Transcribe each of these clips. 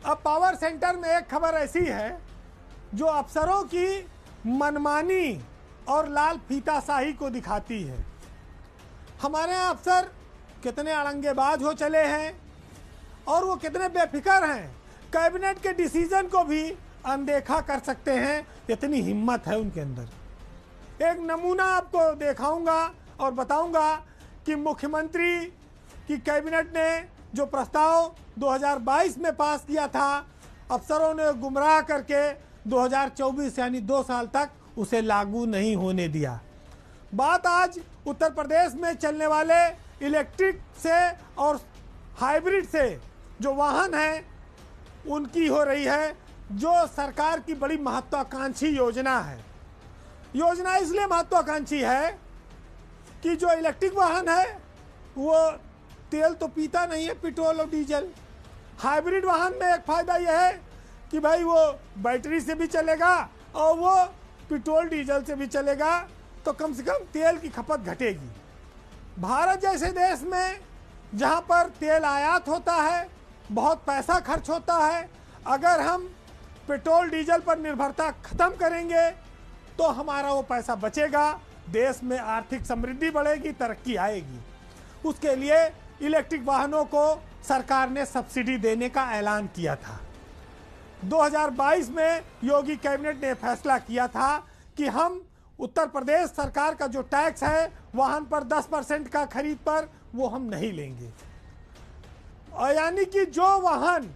अब power centre में एक खबर ऐसी है जो अफसरों की मनमानी और लाल फीताशाही को दिखाती है। हमारे यहाँ अफसर कितने अड़ंगेबाज हो चले हैं और वो कितने बेफिक्र हैं, कैबिनेट के डिसीजन को भी अनदेखा कर सकते हैं, इतनी हिम्मत है उनके अंदर। एक नमूना आपको दिखाऊंगा और बताऊंगा कि मुख्यमंत्री की कैबिनेट ने जो प्रस्ताव 2022 में पास किया था, अफसरों ने गुमराह करके 2024 यानी 2 साल तक उसे लागू नहीं होने दिया। बात आज उत्तर प्रदेश में चलने वाले इलेक्ट्रिक से और हाइब्रिड से जो वाहन हैं उनकी हो रही है, जो सरकार की बड़ी महत्वाकांक्षी योजना है। योजना इसलिए महत्वाकांक्षी है कि जो इलेक्ट्रिक वाहन है वो तेल तो पीता नहीं है, पेट्रोल और डीजल। हाइब्रिड वाहन में एक फ़ायदा यह है कि भाई वो बैटरी से भी चलेगा और वो पेट्रोल डीजल से भी चलेगा, तो कम से कम तेल की खपत घटेगी। भारत जैसे देश में जहाँ पर तेल आयात होता है, बहुत पैसा खर्च होता है, अगर हम पेट्रोल डीजल पर निर्भरता ख़त्म करेंगे तो हमारा वो पैसा बचेगा, देश में आर्थिक समृद्धि बढ़ेगी, तरक्की आएगी। उसके लिए इलेक्ट्रिक वाहनों को सरकार ने सब्सिडी देने का ऐलान किया था। 2022 में योगी कैबिनेट ने फैसला किया था कि हम उत्तर प्रदेश सरकार का जो टैक्स है वाहन पर 10% का खरीद पर, वो हम नहीं लेंगे। और यानी कि जो वाहन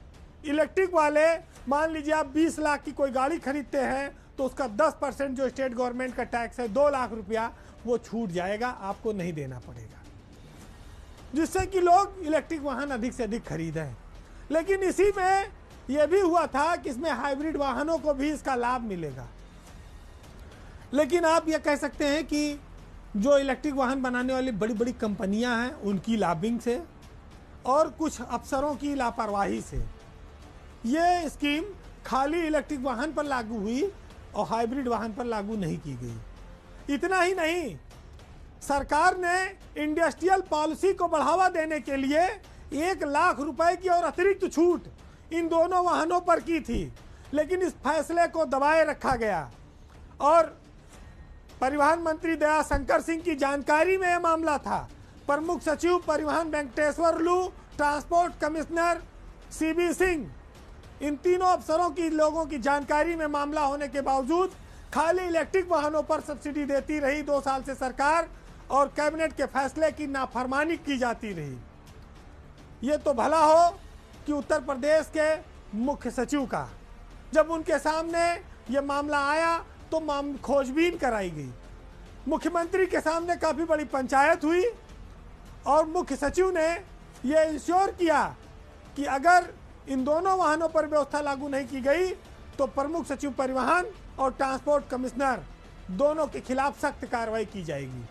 इलेक्ट्रिक वाले, मान लीजिए आप 20 लाख की कोई गाड़ी खरीदते हैं तो उसका 10% जो स्टेट गवर्नमेंट का टैक्स है 2 लाख रुपया, वो छूट जाएगा, आपको नहीं देना पड़ेगा, जिससे कि लोग इलेक्ट्रिक वाहन अधिक से अधिक खरीदें। लेकिन इसी में यह भी हुआ था कि इसमें हाइब्रिड वाहनों को भी इसका लाभ मिलेगा। लेकिन आप यह कह सकते हैं कि जो इलेक्ट्रिक वाहन बनाने वाली बड़ी बड़ी कंपनियां हैं उनकी लॉबिंग से और कुछ अफसरों की लापरवाही से ये स्कीम खाली इलेक्ट्रिक वाहन पर लागू हुई और हाइब्रिड वाहन पर लागू नहीं की गई। इतना ही नहीं, सरकार ने इंडस्ट्रियल पॉलिसी को बढ़ावा देने के लिए 1 लाख रुपए की और अतिरिक्त छूट इन दोनों वाहनों पर की थी, लेकिन इस फैसले को दबाए रखा गया। और परिवहन मंत्री दया शंकर सिंह की जानकारी में यह मामला था। प्रमुख सचिव परिवहन वेंकटेश्वर लू, ट्रांसपोर्ट कमिश्नर सीबी सिंह, इन तीनों अफसरों की लोगों की जानकारी में मामला होने के बावजूद खाली इलेक्ट्रिक वाहनों पर सब्सिडी देती रही 2 साल से सरकार, और कैबिनेट के फैसले की नाफरमानी की जाती रही। ये तो भला हो कि उत्तर प्रदेश के मुख्य सचिव का, जब उनके सामने ये मामला आया तो खोजबीन कराई गई, मुख्यमंत्री के सामने काफ़ी बड़ी पंचायत हुई और मुख्य सचिव ने ये इंश्योर किया कि अगर इन दोनों वाहनों पर व्यवस्था लागू नहीं की गई तो प्रमुख सचिव परिवहन और ट्रांसपोर्ट कमिश्नर दोनों के खिलाफ सख्त कार्रवाई की जाएगी।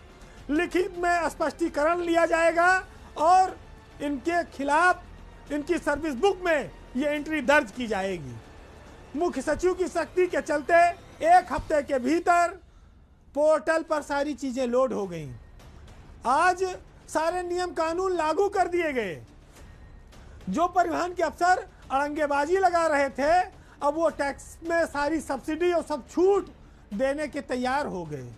लिखित में स्पष्टीकरण लिया जाएगा और इनके खिलाफ इनकी सर्विस बुक में ये एंट्री दर्ज की जाएगी। मुख्य सचिव की सख्ती के चलते 1 हफ्ते के भीतर पोर्टल पर सारी चीजें लोड हो गई। आज सारे नियम कानून लागू कर दिए गए। जो परिवहन के अफसर अड़ंगेबाजी लगा रहे थे, अब वो टैक्स में सारी सब्सिडी और सब छूट देने के तैयार हो गए।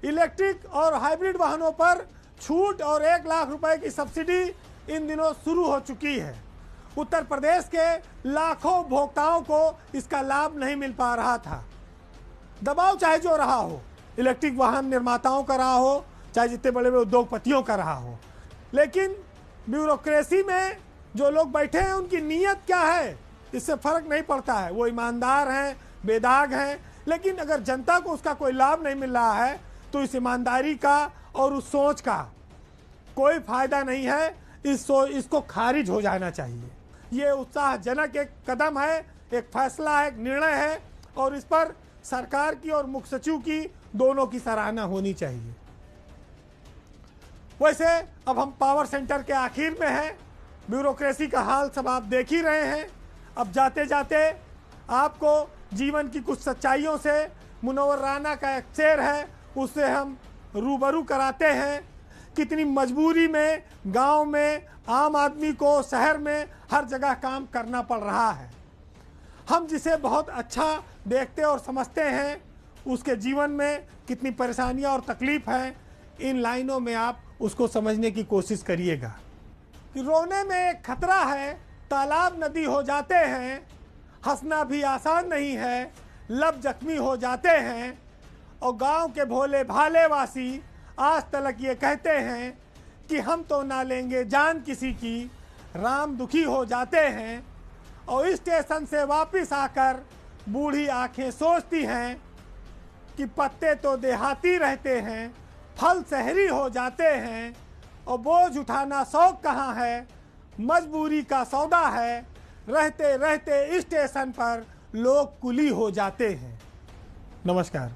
इलेक्ट्रिक और हाइब्रिड वाहनों पर छूट और 1 लाख रुपए की सब्सिडी इन दिनों शुरू हो चुकी है। उत्तर प्रदेश के लाखों उपभोक्ताओं को इसका लाभ नहीं मिल पा रहा था। दबाव चाहे जो रहा हो, इलेक्ट्रिक वाहन निर्माताओं का रहा हो, चाहे जितने बड़े बड़े उद्योगपतियों का रहा हो, लेकिन ब्यूरोक्रेसी में जो लोग बैठे हैं उनकी नीयत क्या है इससे फर्क नहीं पड़ता है। वो ईमानदार हैं, बेदाग हैं, लेकिन अगर जनता को उसका कोई लाभ नहीं मिल रहा है तो इस ईमानदारी का और उस सोच का कोई फायदा नहीं है। इसको खारिज हो जाना चाहिए। ये उत्साहजनक एक कदम है, एक फैसला है, एक निर्णय है, और इस पर सरकार की और मुख्य सचिव की दोनों की सराहना होनी चाहिए। वैसे अब हम पावर सेंटर के आखिर में हैं। ब्यूरोक्रेसी का हाल सब आप देख ही रहे हैं। अब जाते जाते आपको जीवन की कुछ सच्चाइयों से मुनव्वर राना का एक शेर है, उससे हम रूबरू कराते हैं। कितनी मजबूरी में गांव में आम आदमी को शहर में हर जगह काम करना पड़ रहा है। हम जिसे बहुत अच्छा देखते और समझते हैं, उसके जीवन में कितनी परेशानियां और तकलीफ हैं, इन लाइनों में आप उसको समझने की कोशिश करिएगा कि रोने में एक खतरा है, तालाब नदी हो जाते हैं, हंसना भी आसान नहीं है, लब जख्मी हो जाते हैं। और गांव के भोले भाले वासी आज तलक ये कहते हैं कि हम तो ना लेंगे जान किसी की, राम दुखी हो जाते हैं। और स्टेशन से वापस आकर बूढ़ी आंखें सोचती हैं कि पत्ते तो देहाती रहते हैं, फल शहरी हो जाते हैं। और बोझ उठाना शौक कहाँ है, मजबूरी का सौदा है, रहते रहते स्टेशन पर लोग कुली हो जाते हैं। नमस्कार।